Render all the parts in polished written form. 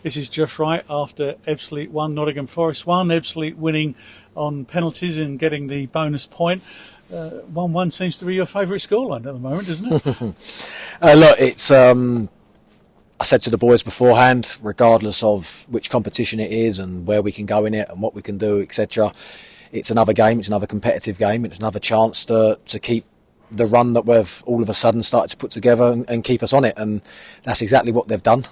This is Josh Wright after Ebbsfleet 1, Nottingham Forest 1. Ebbsfleet winning on penalties and getting the bonus point. 1-1 seems to be your favourite scoreline at the moment, doesn't it? Look, it's... I said to the boys beforehand, regardless of which competition it is and where we can go in it and what we can do, etc., it's another game, it's another competitive game, it's another chance to keep the run that we've all of a sudden started to put together and keep us on it, and that's exactly what they've done.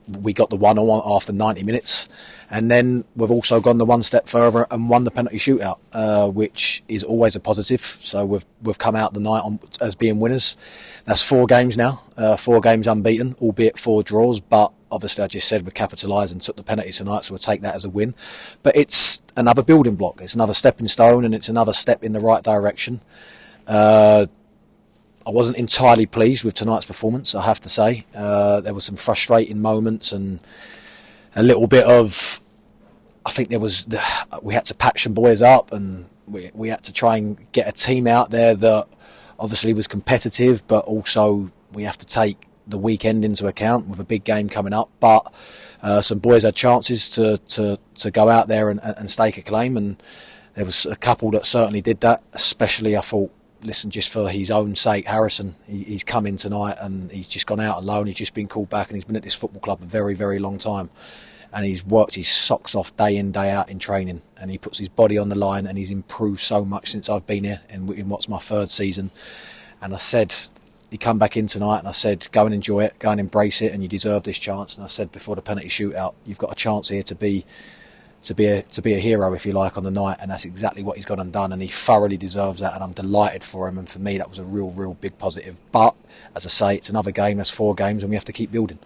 We got the 1-1 after 90 minutes, and then we've also gone the one step further and won the penalty shootout, which is always a positive. So we've come out the night as being winners. That's 4 games now, 4 games unbeaten, albeit 4 draws, but obviously I just said we capitalised and took the penalty tonight, so we'll take that as a win. But it's another building block, it's another stepping stone, and it's another step in the right direction. I wasn't entirely pleased with tonight's performance, I have to say. There were some frustrating moments and a little bit of... I think we had to patch some boys up, and we had to try and get a team out there that obviously was competitive, but also we have to take the weekend into account with a big game coming up. But some boys had chances to go out there and stake a claim, and there was a couple that certainly did that, especially I thought, listen, just for his own sake, Harrison, he's come in tonight and he's just gone out alone. He's just been called back, and he's been at this football club a very, very long time, and he's worked his socks off day in, day out in training, and he puts his body on the line, and he's improved so much since I've been here in what's my 3rd season. And I said, he come back in tonight, and I said, go and enjoy it, go and embrace it, and you deserve this chance. And I said before the penalty shootout, you've got a chance here to be a hero, if you like, on the night, and that's exactly what he's gone and done, and he thoroughly deserves that, and I'm delighted for him, and for me that was a real big positive. But as I say, it's another game, that's 4 games, and we have to keep building.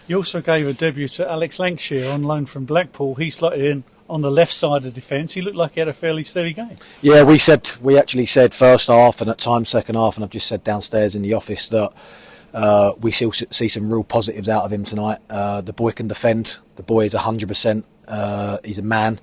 You also gave a debut to Alex Lancashire on loan from Blackpool. He slotted in on the left side of defence. He looked like he had a fairly steady game. Yeah, we actually said first half and at times second half, and I've just said downstairs in the office that we still see some real positives out of him tonight. The boy can defend. The boy is 100%. He's a man,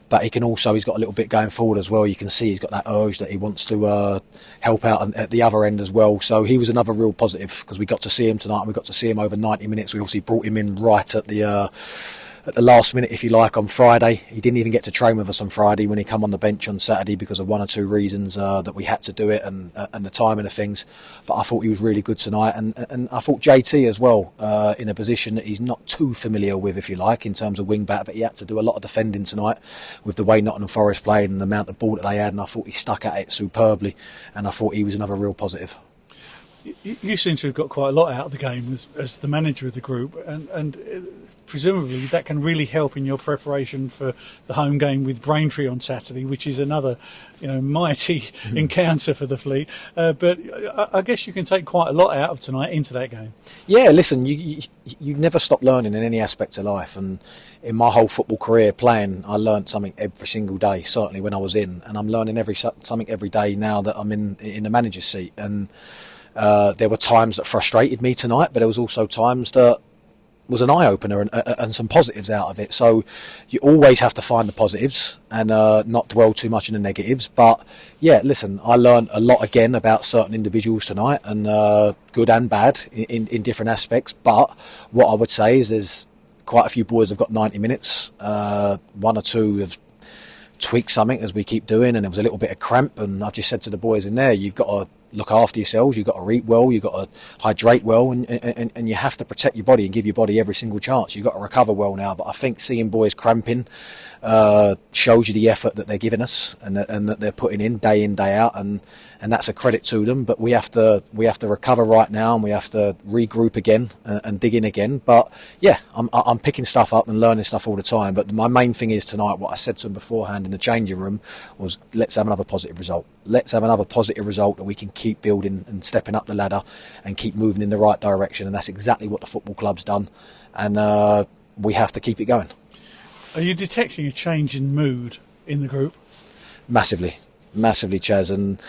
but he's got a little bit going forward as well. You can see he's got that urge that he wants to help out at the other end as well. So he was another real positive, because we got to see him tonight, and we got to see him over 90 minutes. We obviously brought him in right at the last minute, if you like, on Friday. He didn't even get to train with us on Friday when he come on the bench on Saturday because of 1 or 2 reasons that we had to do it, and the timing of things. But I thought he was really good tonight, and I thought JT as well, in a position that he's not too familiar with, if you like, in terms of wing back, but he had to do a lot of defending tonight with the way Nottingham Forest played and the amount of ball that they had, and I thought he stuck at it superbly, and I thought he was another real positive. You seem to have got quite a lot out of the game as the manager of the group, and presumably that can really help in your preparation for the home game with Braintree on Saturday, which is another, mighty encounter for the Fleet. But I guess you can take quite a lot out of tonight into that game. Yeah, listen, you never stop learning in any aspect of life, and in my whole football career playing, I learned something every single day. Certainly when I was in, and I'm learning something every day now that I'm in the manager's seat. And there were times that frustrated me tonight, but there was also times that was an eye-opener and some positives out of it. So you always have to find the positives and not dwell too much in the negatives. But yeah, listen, I learned a lot again about certain individuals tonight, and good and bad in different aspects. But what I would say is there's quite a few boys have got 90 minutes. 1 or 2 have tweaked something, as we keep doing, and there was a little bit of cramp, and I've just said to the boys in there, you've got to look after yourselves, you've got to eat well, you've got to hydrate well, and you have to protect your body and give your body every single chance. You've got to recover well now. But I think seeing boys cramping shows you the effort that they're giving us and that they're putting in, day out, and that's a credit to them. But we have to recover right now, and we have to regroup again and dig in again. But yeah, I'm picking stuff up and learning stuff all the time. But my main thing is tonight, what I said to them beforehand in the changing room was, let's have another positive result. Let's have another positive result that we can keep building and stepping up the ladder and keep moving in the right direction. And that's exactly what the football club's done. And we have to keep it going. Are you detecting a change in mood in the group? Massively, Chaz. And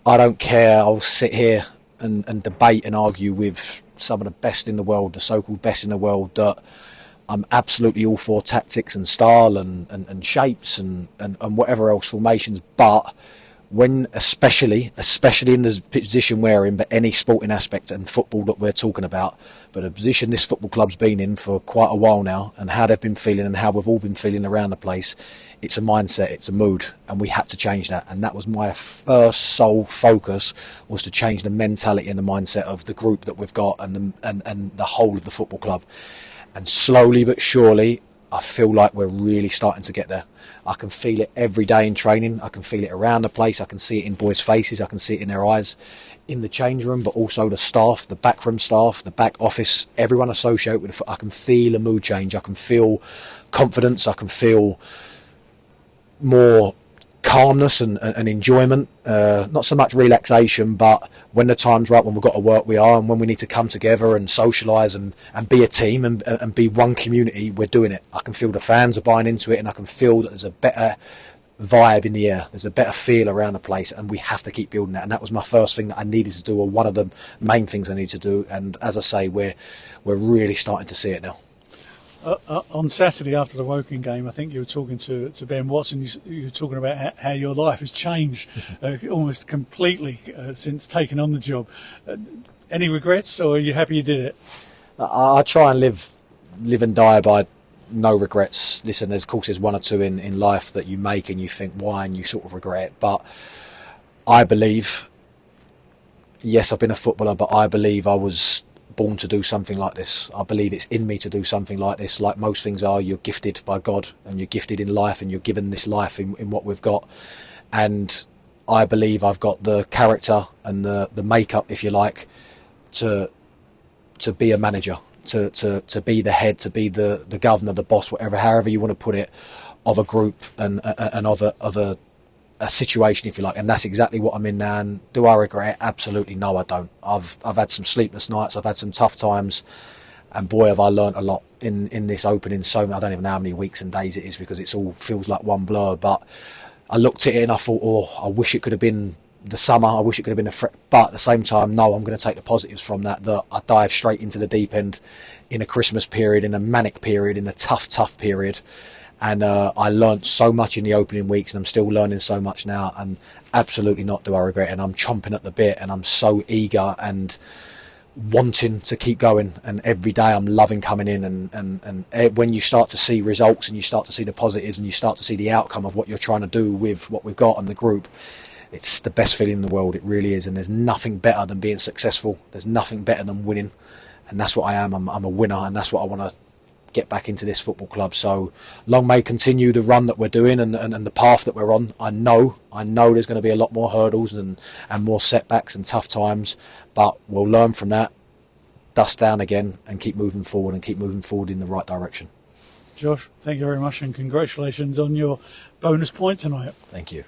I don't care. I'll sit here and debate and argue with some of the best in the world, the so-called best in the world, that I'm absolutely all for tactics and style and shapes and whatever else, formations. But when especially in the position we're in, but any sporting aspect and football that we're talking about, but a position this football club's been in for quite a while now, and how they've been feeling and how we've all been feeling around the place, it's a mindset, it's a mood, and we had to change that. And that was my first sole focus, was to change the mentality and the mindset of the group that we've got and the whole of the football club. And slowly but surely, I feel like we're really starting to get there. I can feel it every day in training. I can feel it around the place. I can see it in boys' faces. I can see it in their eyes, in the change room, but also the staff, the backroom staff, the back office, everyone associated with it. I can feel a mood change. I can feel confidence. I can feel more calmness and enjoyment, not so much relaxation, but when the time's right, when we've got to work, we are, and when we need to come together and socialise and be a team and be one community, we're doing it. I can feel the fans are buying into it, and I can feel that there's a better vibe in the air, there's a better feel around the place, and we have to keep building that. And that was my first thing that I needed to do, or one of the main things I need to do, and as I say, we're really starting to see it now. On Saturday after the Woking game, I think you were talking to Ben Watson. You were talking about how your life has changed almost completely since taking on the job. Any regrets, or are you happy you did it? I try and live and die by no regrets. Listen, of course there's one or two in life that you make and you think why, and you sort of regret it. But I believe, yes, I've been a footballer, but I believe I was born to do something like this. I believe it's in me to do something like this. Like most things are, you're gifted by God, and you're gifted in life, and you're given this life in what we've got. And I believe I've got the character and the makeup, if you like, to be a manager, to be the head, to be the governor, the boss, whatever, however you want to put it, of a group and of a situation, if you like. And that's exactly what I'm in now. And do I regret it? Absolutely no, I don't. I've had some sleepless nights, I've had some tough times, and boy have I learnt a lot in this opening. So I don't even know how many weeks and days it is, because it's all feels like one blur. But I looked at it and I thought, oh, I wish it could have been the summer, I wish it could have been but at the same time, no, I'm going to take the positives from that I dive straight into the deep end in a Christmas period, in a manic period, in a tough period. And I learnt so much in the opening weeks, and I'm still learning so much now, and absolutely not do I regret it. And I'm chomping at the bit, and I'm so eager and wanting to keep going, and every day I'm loving coming in, and when you start to see results and you start to see the positives and you start to see the outcome of what you're trying to do with what we've got in the group, it's the best feeling in the world. It really is. And there's nothing better than being successful. There's nothing better than winning, and that's what I am. I'm a winner, and that's what I want to get back into this football club. So long may continue the run that we're doing and the path that we're on. I know there's going to be a lot more hurdles and more setbacks and tough times, but we'll learn from that, dust down again, and keep moving forward in the right direction. Josh, thank you very much, and congratulations on your bonus point tonight. Thank you.